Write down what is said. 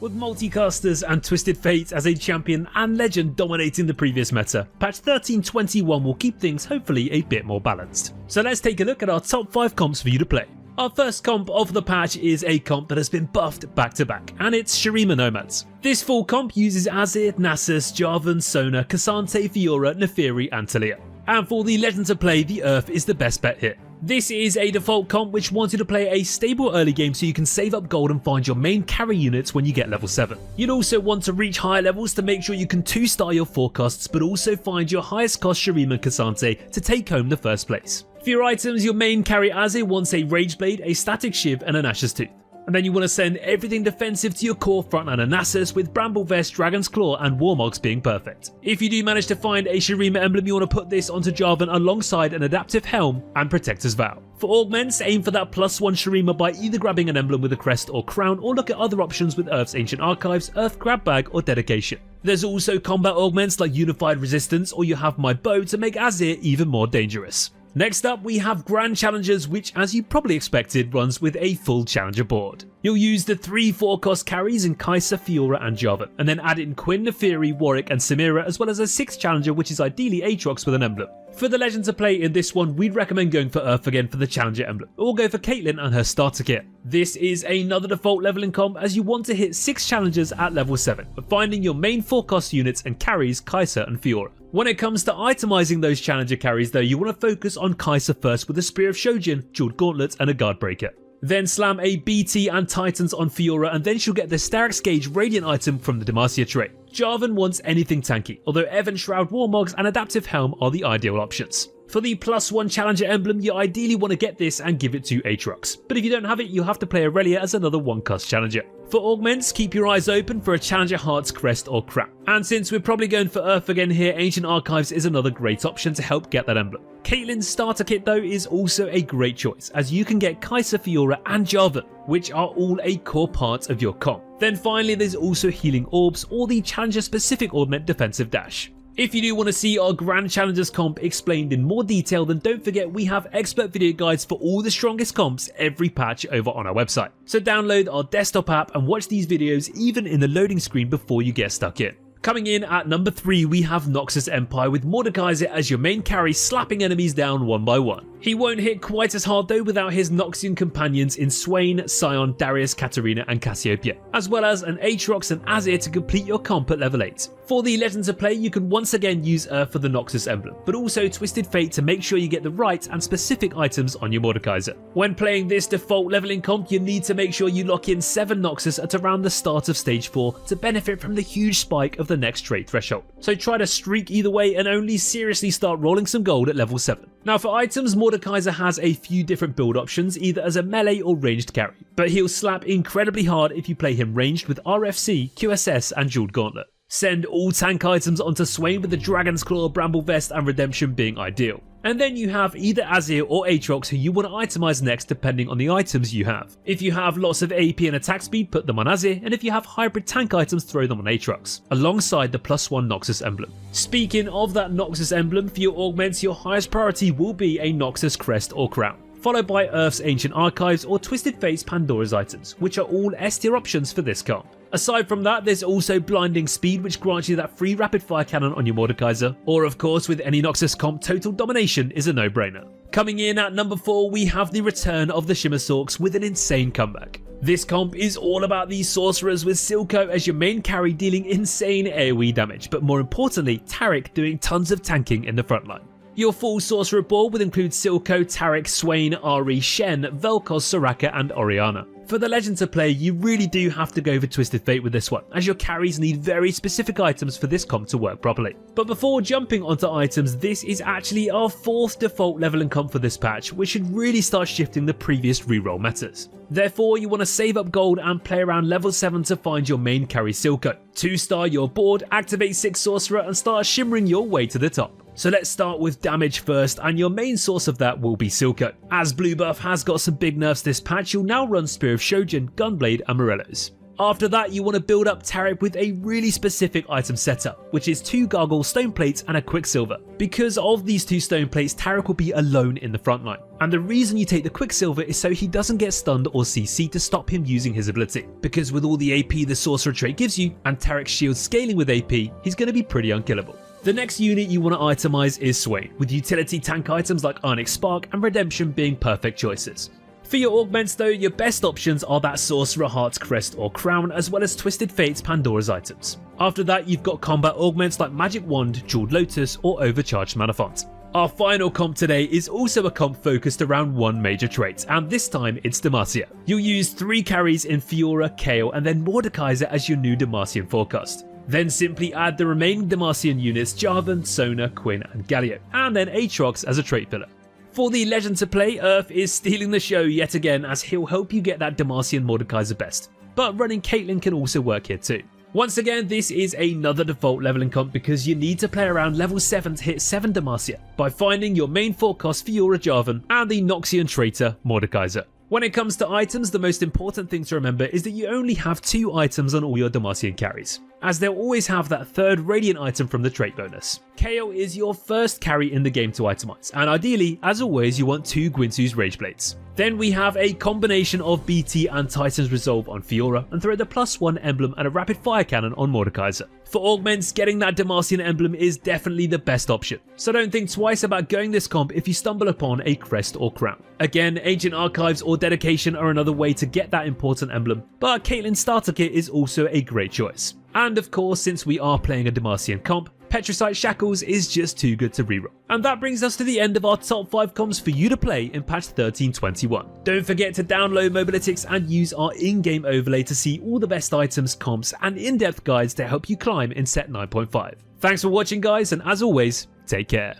With multicasters and Twisted Fate as a champion and legend dominating the previous meta, patch 13.21 will keep things hopefully a bit more balanced. So let's take a look at our top 5 comps for you to play. Our first comp of the patch is a comp that has been buffed back to back, and it's Shurima Nomads. This full comp uses Azir, Nasus, Jarvan, Sona, K'Sante, Fiora, Neferi and Taliyah. And for the legend to play, the Earth is the best bet here. This is a default comp which wants you to play a stable early game so you can save up gold and find your main carry units when you get level 7. You'd also want to reach higher levels to make sure you can 2-star your forecasts, but also find your highest cost Shurima K'Sante to take home the first place. For your items, your main carry Azir wants a Rage Blade, a Static Shiv and a Nash's Tooth. And then you want to send everything defensive to your core frontliner Nasus, with Bramble Vest, Dragon's Claw and Warmogs being perfect. If you do manage to find a Shurima emblem, you want to put this onto Jarvan alongside an Adaptive Helm and Protector's Vow. For augments, aim for that +1 Shurima by either grabbing an emblem with a crest or crown, or look at other options with Earth's Ancient Archives, Earth Grab Bag or Dedication. There's also combat augments like Unified Resistance, or you have my bow to make Azir even more dangerous. Next up, we have Grand Challengers, which, as you probably expected, runs with a full challenger board. You'll use the 3 4-cost carries in Kai'Sa, Fiora and Jarvan, and then add in Quinn, Neferi, Warwick and Samira, as well as a 6th challenger which is ideally Aatrox with an emblem. For the legend to play in this one, we'd recommend going for Earth again for the challenger emblem, or go for Caitlyn and her starter kit. This is another default leveling comp as you want to hit 6 challengers at level 7, but finding your main 4-cost units and carries Kai'Sa and Fiora. When it comes to itemizing those challenger carries though, you want to focus on Kai'Sa first with a Spear of Shojin, Jeweled Gauntlet and a Guard Breaker. Then slam a BT and Titans on Fiora, and then she'll get the Starix Gauge Radiant item from the Demacia trait. Jarvan wants anything tanky, although Evan Shroud Warmogs and Adaptive Helm are the ideal options. For the +1 challenger emblem, you ideally want to get this and give it to Aatrox, but if you don't have it, you'll have to play Aurelia as another 1-cost challenger. For augments, keep your eyes open for a Challenger Heart's Crest or Crown. And since we're probably going for Earth again here, Ancient Archives is another great option to help get that emblem. Caitlyn's starter kit though is also a great choice, as you can get Kai'Sa, Fiora and Jarvan, which are all a core part of your comp. Then finally there's also Healing Orbs or the Challenger specific augment Defensive Dash. If you do want to see our Grand Challengers comp explained in more detail, then don't forget we have expert video guides for all the strongest comps every patch over on our website. So download our desktop app and watch these videos even in the loading screen before you get stuck in. Coming in at number 3, we have Noxus Empire with Mordekaiser as your main carry, slapping enemies down one by one. He won't hit quite as hard though without his Noxian companions in Swain, Sion, Darius, Katarina and Cassiopeia, as well as an Aatrox and Azir to complete your comp at level 8. For the legend to play, you can once again use Earth for the Noxus emblem, but also Twisted Fate to make sure you get the right and specific items on your Mordekaiser. When playing this default leveling comp, you need to make sure you lock in 7 Noxus at around the start of stage 4 to benefit from the huge spike of the next trait threshold. So try to streak either way and only seriously start rolling some gold at level 7. Now for items, Mordekaiser has a few different build options, either as a melee or ranged carry, but he'll slap incredibly hard if you play him ranged with RFC, QSS and Jeweled Gauntlet. Send all tank items onto Swain with the Dragon's Claw, Bramble Vest and Redemption being ideal. And then you have either Azir or Aatrox who you want to itemize next depending on the items you have. If you have lots of AP and attack speed, put them on Azir, and if you have hybrid tank items, throw them on Aatrox, alongside the +1 Noxus emblem. Speaking of that Noxus emblem, for your augments, your highest priority will be a Noxus Crest or Crown, followed by Earth's Ancient Archives or Twisted Fate's Pandora's items, which are all S tier options for this comp. Aside from that, there's also Blinding Speed, which grants you that free rapid fire cannon on your Mordekaiser, or of course with any Noxus comp, Total Domination is a no-brainer. Coming in at number 4, we have the return of the Shimmer Sorks with an insane comeback. This comp is all about these sorcerers with Silco as your main carry dealing insane AoE damage, but more importantly, Taric doing tons of tanking in the frontline. Your full sorcerer board would include Silco, Taric, Swain, Ahri, Shen, Vel'Koz, Soraka and Orianna. For the legend to play, you really do have to go for Twisted Fate with this one, as your carries need very specific items for this comp to work properly. But before jumping onto items, this is actually our 4th default leveling comp for this patch, which should really start shifting the previous reroll metas. Therefore, you want to save up gold and play around level 7 to find your main carry Silco. 2-star your board, activate 6 sorcerer and start shimmering your way to the top. So let's start with damage first, and your main source of that will be Silco. As blue buff has got some big nerfs this patch, you'll now run Spear of Shojin, Gunblade and Morellos. After that, you want to build up Taric with a really specific item setup, which is 2 Gargoyle Stone Plates and a Quicksilver. Because of these 2 Stone Plates, Taric will be alone in the front line. And the reason you take the Quicksilver is so he doesn't get stunned or CC to stop him using his ability. Because with all the AP the Sorcerer trait gives you, and Taric's shield scaling with AP, he's going to be pretty unkillable. The next unit you want to itemize is Swain, with utility tank items like Onyx Spark and Redemption being perfect choices. For your augments though, your best options are that Sorcerer Heart's Crest or Crown, as well as Twisted Fate's Pandora's items. After that, you've got combat augments like Magic Wand, Jeweled Lotus or Overcharged Mana Font. Our final comp today is also a comp focused around one major trait, and this time it's Demacia. You'll use 3 carries in Fiora, Kayle and then Mordekaiser as your new Demacian forecast. Then simply add the remaining Demacian units Jarvan, Sona, Quinn and Galio, and then Aatrox as a trait filler. For the legend to play, Earth is stealing the show yet again as he'll help you get that Demacian Mordekaiser best, but running Caitlyn can also work here too. Once again, this is another default leveling comp because you need to play around level 7 to hit 7 Demacia by finding your main forecast Fiora Jarvan and the Noxian traitor Mordekaiser. When it comes to items, the most important thing to remember is that you only have 2 items on all your Demacian carries, as they'll always have that 3rd Radiant item from the trait bonus. Kayle is your first carry in the game to itemize, and ideally, as always, you want 2 Guinsoo's Rage Blades. Then we have a combination of BT and Titan's Resolve on Fiora, and throw the +1 emblem and a rapid fire cannon on Mordekaiser. For augments, getting that Demacian emblem is definitely the best option, so don't think twice about going this comp if you stumble upon a Crest or Crown. Again, Ancient Archives or Dedication are another way to get that important emblem, but Caitlyn's starter kit is also a great choice. And of course, since we are playing a Demacian comp, Petricite Shackles is just too good to reroll. And that brings us to the end of our top 5 comps for you to play in patch 1321. Don't forget to download Mobalytics and use our in-game overlay to see all the best items, comps and in-depth guides to help you climb in set 9.5. Thanks for watching guys, and as always, take care.